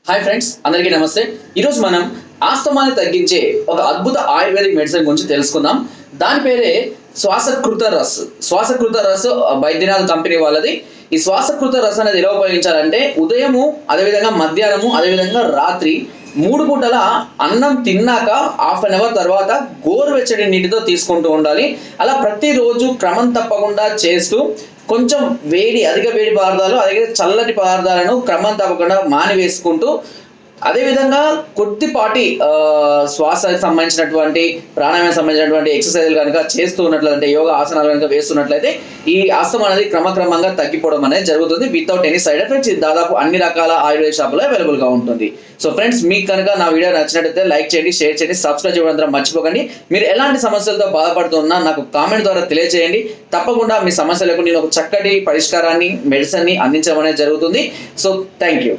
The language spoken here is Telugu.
హాయ్ ఫ్రెండ్స్, అందరికీ నమస్తే. ఈరోజు మనం ఆస్తమాని తగ్గించే ఒక అద్భుత ఆయుర్వేదిక్ మెడిసిన్ గురించి తెలుసుకుందాం. దాని పేరే శ్వాసకృత రస్. శ్వాసకృత రస్ బైద్యనాథ్ కంపెనీ వాళ్ళది. ఈ శ్వాసకృత రస్ అనేది ఎలా ఉపయోగించాలంటే ఉదయము, అదేవిధంగా మధ్యాహ్నము, అదేవిధంగా రాత్రి 3 పూటల అన్నం తిన్నాక హాఫ్ అన్ అవర్ తర్వాత గోరువెచ్చటి నీటితో తీసుకుంటూ ఉండాలి. అలా ప్రతిరోజు క్రమం తప్పకుండా చేస్తూ కొంచెం అధిక వేడి పదార్థాలు, అలాగే చల్లటి పదార్థాలను క్రమం తప్పకుండా మానివేసుకుంటూ, అదేవిధంగా కొద్దిపాటి శ్వాసకు సంబంధించినటువంటి ప్రాణాయామం సంబంధించినటువంటి ఎక్సర్సైజ్లు కనుక చేస్తూ ఉన్నట్లయితే, యోగా ఆసనాలు కనుక వేస్తున్నట్లయితే ఈ ఆస్తమా అనేది క్రమక్రమంగా తగ్గిపోవడం అనేది జరుగుతుంది వితౌట్ ఎనీ సైడ్ ఎఫెక్ట్స్. ఇది దాదాపు అన్ని రకాల ఆయుర్వేద షాపులో అవైలబుల్గా ఉంటుంది. సో ఫ్రెండ్స్, మీకు కనుక నా వీడియో నచ్చినట్లయితే లైక్ చేయండి, షేర్ చేయండి, సబ్స్క్రైబ్ చేయడం మర్చిపోకండి. మీరు ఎలాంటి సమస్యలతో బాధపడుతున్నా నాకు కామెంట్ ద్వారా తెలియజేయండి. తప్పకుండా మీ సమస్యలకు నేను ఒక చక్కటి పరిష్కారాన్ని, మెడిసిన్ని అందించడం అనేది జరుగుతుంది. So thank you.